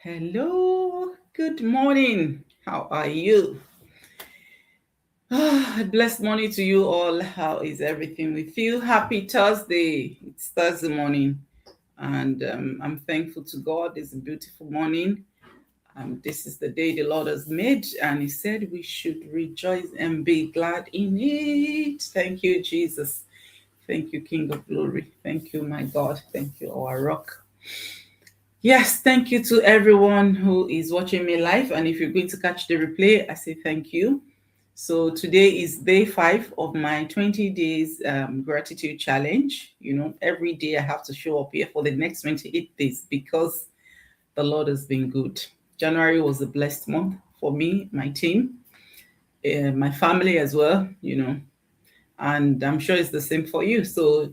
Hello, good morning. How are you? A blessed morning to you all. How is everything with you? Happy Thursday. It's Thursday morning, and I'm thankful to God. It's a beautiful morning. This is the day the Lord has made, and He said we should rejoice and be glad in it. Thank you, Jesus. Thank you, King of Glory. Thank you, my God. Thank you, our rock. Yes, thank you to everyone who is watching me live. And if you're going to catch the replay, I say thank you. So today is day 5 of my 20 days gratitude challenge. Every day I have to show up here for the next 28 days because the Lord has been good. January was a blessed month for me, my team, my family as well, and I'm sure it's the same for you. So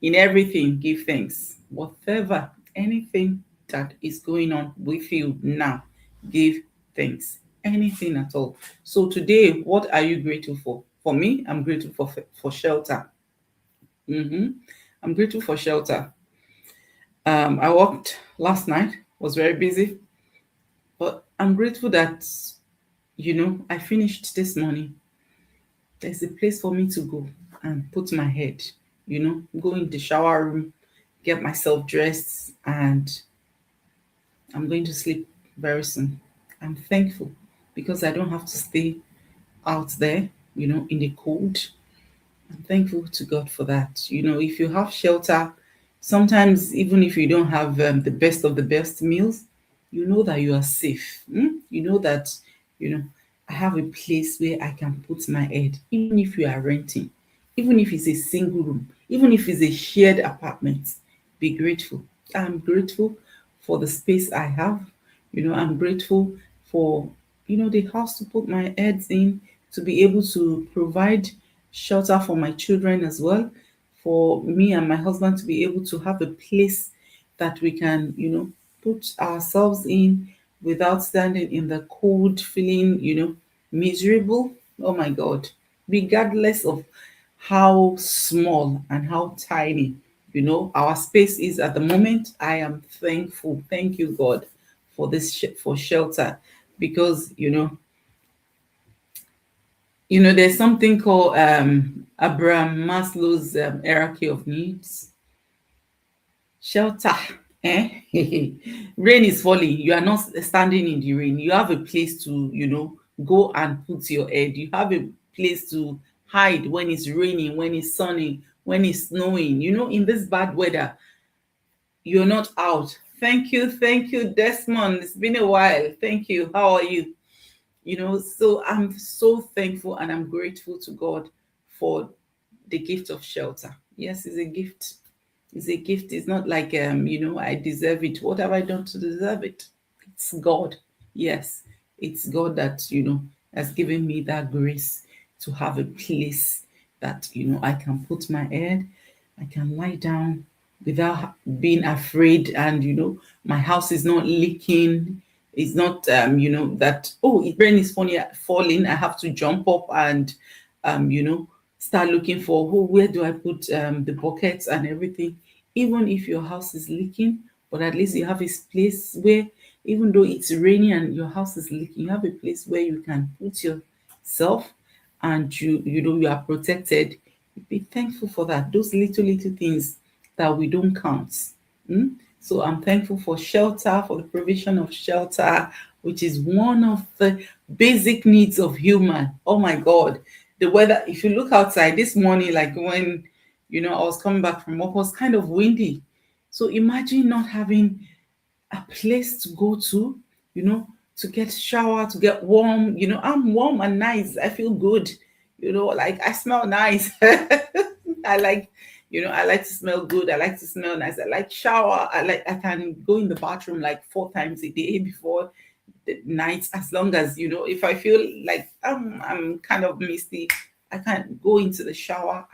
in everything, give thanks. Whatever, anything that is going on with you now, give thanks. Anything at all. So today, what are you grateful for? For me, I'm grateful for shelter. I'm grateful for shelter. I worked last night, was very busy, but I'm grateful that I finished this morning. There's a place for me to go and put my head, go in the shower room, get myself dressed, and I'm going to sleep very soon. I'm thankful because I don't have to stay out there, in the cold. I'm thankful to God for that. If you have shelter, sometimes even if you don't have the best of the best meals, you know that you are safe. You know that, you know, I have a place where I can put my head, even if you are renting, even if it's a single room, even if it's a shared apartment. Be grateful. I'm grateful for the space I have. I'm grateful for the house to put my heads in, to be able to provide shelter for my children as well, for me and my husband to be able to have a place that we can put ourselves in without standing in the cold, feeling miserable. Oh my God. Regardless of how small and how tiny our space is at the moment, I am thankful. Thank you, God, for for shelter, because there's something called Abraham Maslow's hierarchy of needs. Shelter. Eh? Rain is falling. You are not standing in the rain. You have a place to go and put your head. You have a place to hide when it's raining, when it's sunny, when it's snowing. In this bad weather, you're not out. Thank you, Desmond. It's been a while. Thank you. How are you? So I'm so thankful and I'm grateful to God for the gift of shelter. Yes, it's a gift. It's a gift. It's not like I deserve it. What have I done to deserve it? It's God. Yes, it's God that has given me that grace to have a place that I can put my head, I can lie down without being afraid, and my house is not leaking. It's not that, oh, it rain is falling, I have to jump up and start looking for, oh, where do I put the buckets and everything. Even if your house is leaking, but at least you have a place where, even though it's raining and your house is leaking, you have a place where you can put yourself, and you are protected. Be thankful for that. Those little things that we don't count. So I'm thankful for shelter, for the provision of shelter, which is one of the basic needs of human. Oh my God. The weather, if you look outside this morning, like when I was coming back from work, it was kind of windy. So imagine not having a place to go to to get shower, to get warm. I'm warm and nice. I feel good, like I smell nice. I like, I like to smell good. I like to smell nice. I like shower. I can go in the bathroom like 4 times a day before the night, as long as if I feel like I'm kind of misty, I can go into the shower.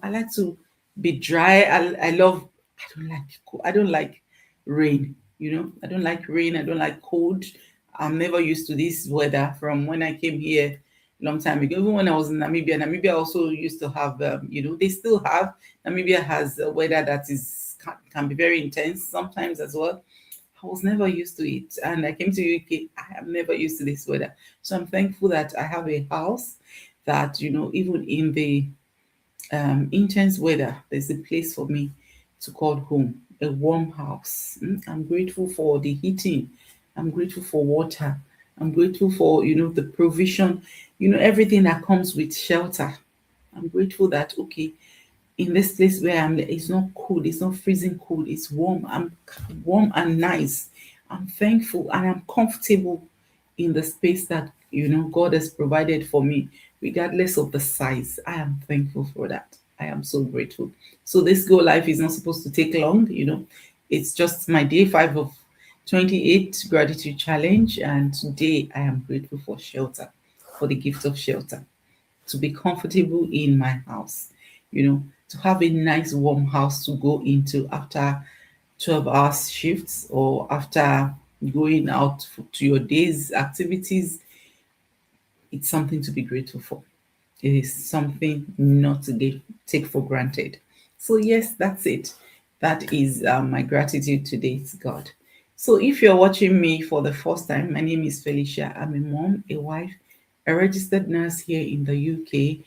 I like to be dry. I love. I don't like rain. I don't like rain. I don't like cold. I'm never used to this weather from when I came here long time ago. Even when I was in Namibia also used to have. They still have. Namibia has a weather that can be very intense sometimes as well. I was never used to it. And I came to UK, I am never used to this weather. So I'm thankful that I have a house that, even in the intense weather, there's a place for me to call home, a warm house. I'm grateful for the heating. I'm grateful for water. I'm grateful for, the provision, everything that comes with shelter. I'm grateful that, okay, in this place where I'm, it's not cold, it's not freezing cold, it's warm. I'm warm and nice. I'm thankful and I'm comfortable in the space that God has provided for me, regardless of the size. I am thankful for that. I am so grateful. So this Go Life is not supposed to take long. It's just my day 5 of 28 gratitude challenge, and today I am grateful for shelter, for the gift of shelter, to be comfortable in my house, to have a nice warm house to go into after 12 hours shifts, or after going out to your day's activities. It's something to be grateful for. It is something not to take for granted. So, yes, that's it. That is my gratitude today to God. So, if you're watching me for the first time, my name is Felicia. I'm a mom, a wife, a registered nurse here in the UK.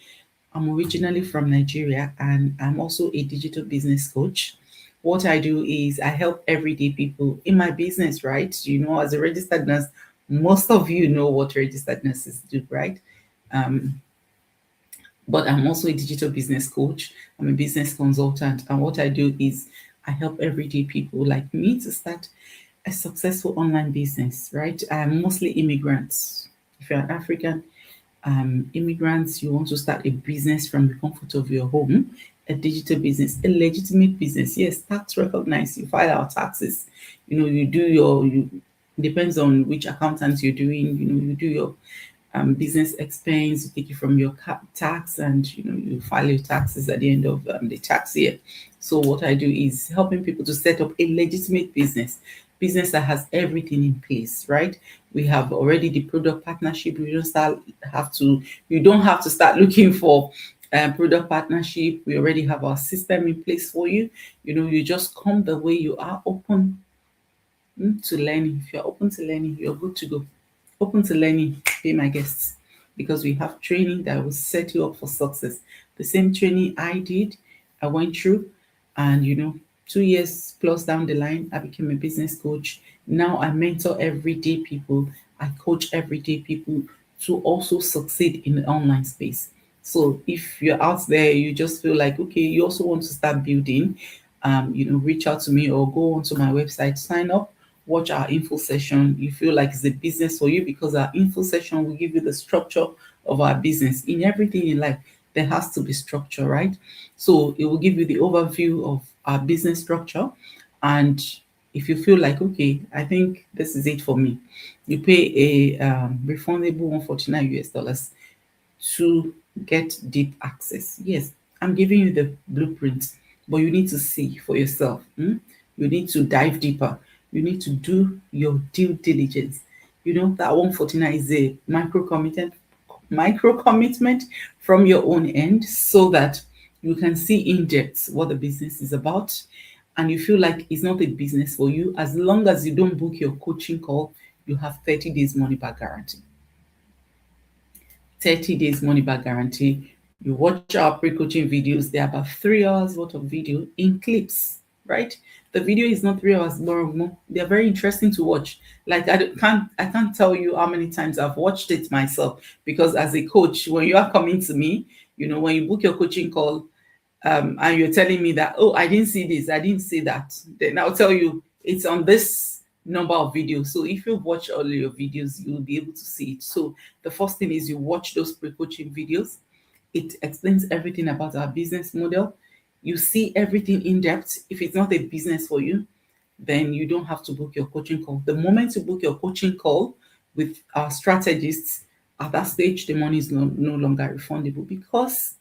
I'm originally from Nigeria, and I'm also a digital business coach. What I do is I help everyday people in my business, right? As a registered nurse, most of you know what registered nurses do, right? Um, but I'm also a digital business coach. I'm a business consultant. And what I do is I help everyday people like me to start a successful online business, right? I'm mostly immigrants. If you're an African immigrants, you want to start a business from the comfort of your home, a digital business, a legitimate business. Yes, tax recognized. You file our taxes. You do depends on which accountant you're doing. You do your business expense, you take it from your tax, and you file your taxes at the end of the tax year. So what I do is helping people to set up a legitimate business that has everything in place, right? We have already the product partnership. You don't have to start looking for product partnership. We already have our system in place for you. You just come the way you are, open to learning. If you're open to learning, you're good to go. Open to learning, be my guests, because we have training that will set you up for success. The same training I did, I went through, and 2 years plus down the line, I became a business coach. Now I mentor everyday people, I coach everyday people to also succeed in the online space. So if you're out there, you just feel like, okay, you also want to start building, reach out to me or go onto my website, sign up, watch our info session. You feel like it's a business for you, because our info session will give you the structure of our business. In everything in life, there has to be structure, right? So it will give you the overview of our business structure. And if you feel like, okay, I think this is it for me, you pay a refundable 149 US dollars to get deep access. Yes, I'm giving you the blueprint, but you need to see for yourself. You need to dive deeper. You need to do your due diligence. That 149 is a micro commitment from your own end, so that you can see in depth what the business is about, and you feel like it's not a business for you. As long as you don't book your coaching call, you have 30 days money back guarantee. 30 days money back guarantee. You watch our pre-coaching videos, they're about 3 hours worth of video in clips, right? The video is not 3 hours more. They're very interesting to watch. Like I can't tell you how many times I've watched it myself, because as a coach, when you are coming to me, when you book your coaching call, and you're telling me that, oh, I didn't see this, I didn't see that, then I'll tell you it's on this number of videos. So if you watch all your videos, you'll be able to see it. So the first thing is you watch those pre-coaching videos. It explains everything about our business model. You see everything in depth. If it's not a business for you, then you don't have to book your coaching call. The moment you book your coaching call with our strategists, at that stage, the money is no longer refundable, because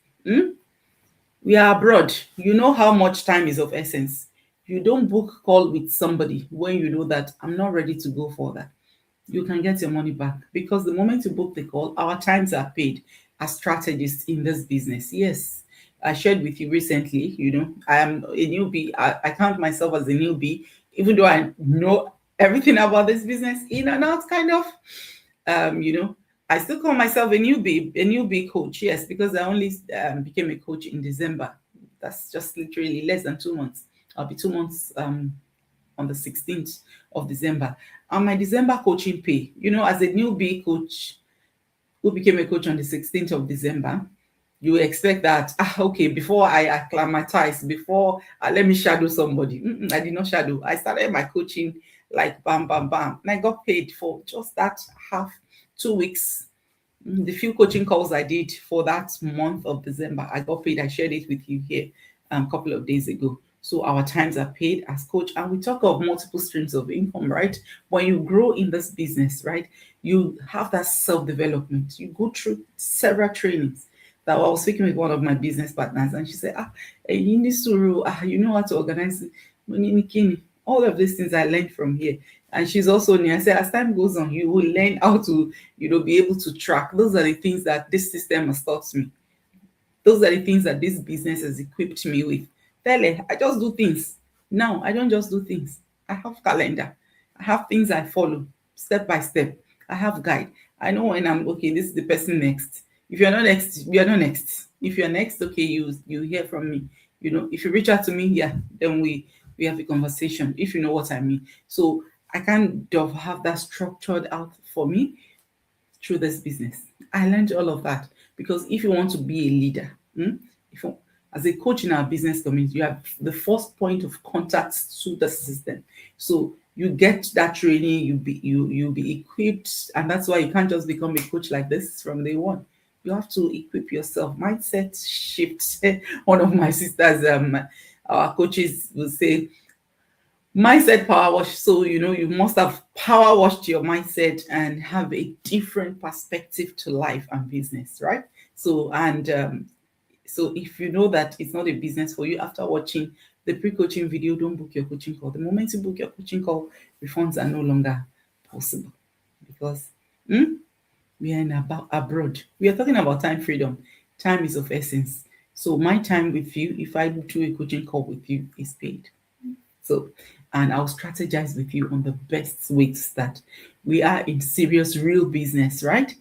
we are abroad. You know how much time is of essence. You don't book call with somebody when you know that I'm not ready to go for that. You can get your money back, because the moment you book the call, our times are paid as strategists in this business. Yes, I shared with you recently, I am a newbie. I count myself as a newbie, even though I know everything about this business in and out, kind of. I still call myself a newbie coach, yes, because I only became a coach in December. That's just literally less than 2 months. I'll be 2 months on the 16th of December. And my December coaching pay, as a newbie coach who became a coach on the 16th of December, you expect that, okay, before I acclimatize, before let me shadow somebody. I did not shadow. I started my coaching like bam, bam, bam. And I got paid for just that 2 weeks. The few coaching calls I did for that month of December, I got paid. I shared it with you here a couple of days ago. So our times are paid as coach, and we talk of multiple streams of income, right? When you grow in this business, right, you have that self-development. You go through several trainings. That I was speaking with one of my business partners, and she said, you need to, you know how to organize all of these things I learned from here. And she's also new. I said, as time goes on, you will learn how to, be able to track. Those are the things that this system has taught me. Those are the things that this business has equipped me with. I just do things. Now, I don't just do things. I have calendar. I have things I follow step by step. I have guide. I know when I'm, okay, this is the person next. If you're not next, you're not next. If you're next, okay, you hear from me. If you reach out to me, yeah, then we have a conversation, if you know what I mean. So I kind of have that structured out for me through this business. I learned all of that because if you want to be a leader, as a coach in our business community, you have the first point of contact to the system. So you get that training, you'll be equipped, and that's why you can't just become a coach like this from day one. You have to equip yourself. Mindset shift. One of my sisters, our coaches will say, mindset power wash. So you must have power washed your mindset and have a different perspective to life and business, right? So so if you know that it's not a business for you after watching the pre-coaching video, don't book your coaching call. The moment you book your coaching call, refunds are no longer possible because we are in abroad. We are talking about time freedom. Time is of essence. So my time with you, if I do a coaching call with you, is paid. So, and I'll strategize with you on the best ways that we are in serious, real business, right?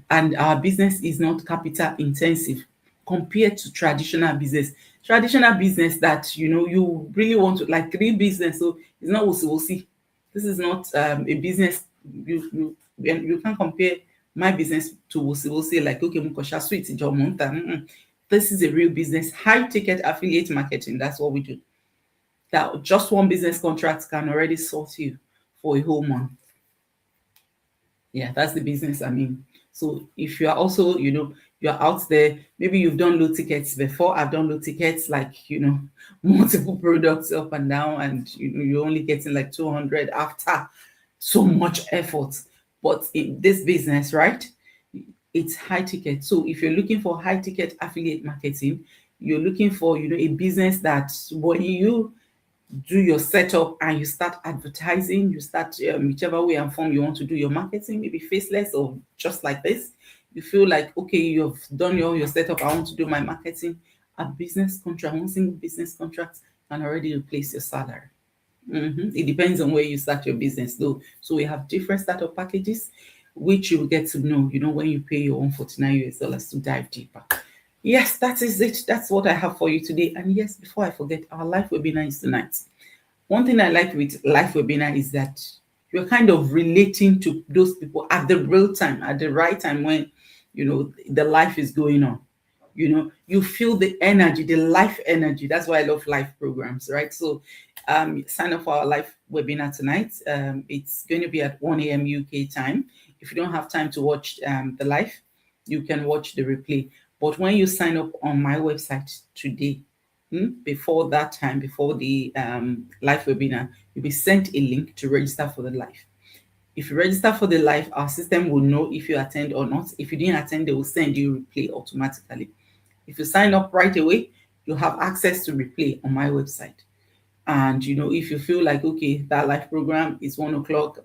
And our business is not capital intensive compared to traditional business. Traditional business that, you really want to, like real business. So it's not wusi. This is not a business. You can't compare my business to wusi, like, okay, mukosha sweet in monta. This is a real business, high ticket affiliate marketing. That's what we do. That just one business contract can already sort you for a whole month. Yeah, that's the business I mean. So if you are also, you're out there, maybe you've done low tickets before. I've done low tickets, like, multiple products up and down, and you're only getting like 200 after so much effort. But in this business, right, it's high ticket. So if you're looking for high ticket affiliate marketing, you're looking for, a business that when you do your setup and you start advertising, you start whichever way and form you want to do your marketing, maybe faceless or just like this. You feel like, okay, you've done your setup, I want to do my marketing. A business contract, one single business contract can already replace your salary. It depends on where you start your business though. So we have different startup packages, which you will get to know, when you pay your $149 to dive deeper. Yes, that is it. That's what I have for you today. And yes, before I forget, our live webinar is tonight. One thing I like with live webinar is that you're kind of relating to those people at the real time, at the right time when, the life is going on. You feel the energy, the life energy. That's why I love live programs, right? So sign up for our live webinar tonight. It's going to be at 1 a.m. UK time. If you don't have time to watch the live, you can watch the replay. But when you sign up on my website today, before that time, before the live webinar, you'll be sent a link to register for the live. If you register for the live, our system will know if you attend or not. If you didn't attend, they will send you replay automatically. If you sign up right away, you'll have access to replay on my website. And if you feel like, okay, that live program is 1 o'clock,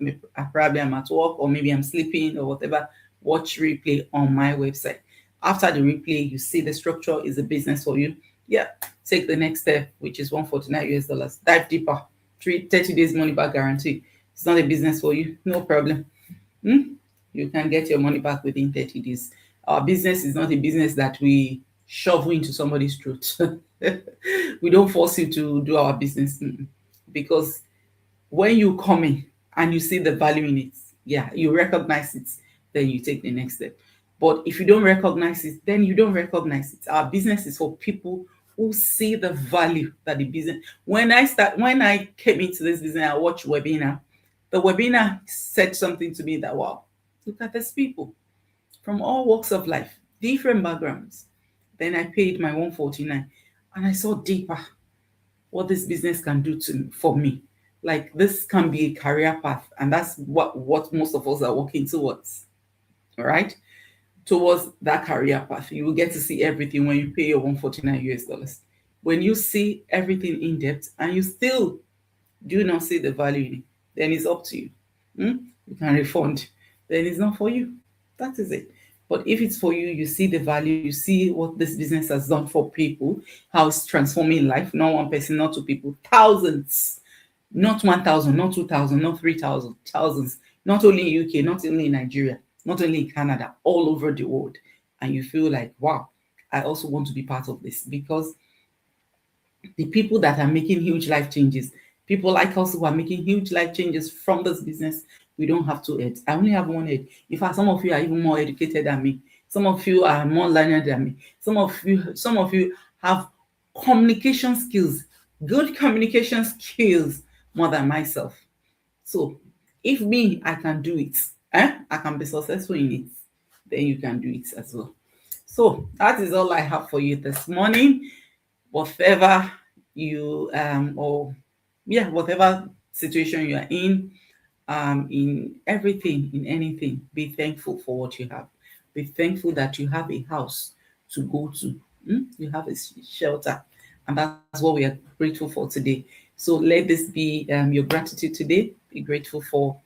probably I'm at work or maybe I'm sleeping or whatever, watch replay on my website. After the replay, you see the structure is a business for you. Yeah, take the next step, which is $149. Dive deeper, 30 days money back guarantee. It's not a business for you, no problem. Hmm? You can get your money back within 30 days. Our business is not a business that we shovel into somebody's throat. We don't force you to do our business. Because when you come in and you see the value in it, yeah, you recognize it, then you take the next step. But if you don't recognize it, then you don't recognize it. Our business is for people who see the value that the business. When I came into this business, I watched webinar. The webinar said something to me that, wow, look at these people from all walks of life, different backgrounds. Then I paid my 149 and I saw deeper what this business can do for me. Like this can be a career path, and that's what most of us are working towards. All right, towards that career path, you will get to see everything when you pay your 149 US dollars. When you see everything in depth and you still do not see the value in it, then it's up to you. You can refund. Then it's not for you. That is it. But if it's for you, you see the value, you see what this business has done for people, how it's transforming life, not one person, not two people, thousands, not 1,000, not 2,000, not 3,000, thousands, not only in UK, not only in Nigeria, not only in Canada, all over the world. And you feel like, wow, I also want to be part of this because the people that are making huge life changes, people like us who are making huge life changes from this business, we don't have two heads. I only have one head. In fact, some of you are even more educated than me. Some of you are more learned than me. Some of you have communication skills, good communication skills more than myself. So if me, I can do it, I can be successful in it, then you can do it as well. So that is all I have for you this morning. Whatever you or yeah, whatever situation you are in everything, in anything, be thankful for what you have. Be thankful that you have a house to go to. You have a shelter, and that's what we are grateful for today. So let this be your gratitude today. Be grateful for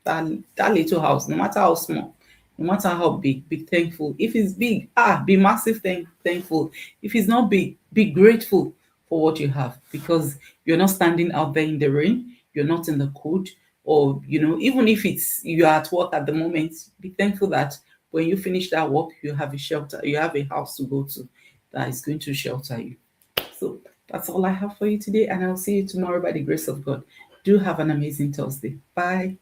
that little house, no matter how small, no matter how big. Be thankful. If it's big, be massive thankful. If it's not big, be grateful for what you have, because you're not standing out there in the rain, you're not in the cold, or even if it's you're at work at the moment, be thankful that when you finish that work, you have a shelter, you have a house to go to that is going to shelter you. So that's all I have for you today, and I'll see you tomorrow by the grace of God. Do have an amazing Thursday. Bye.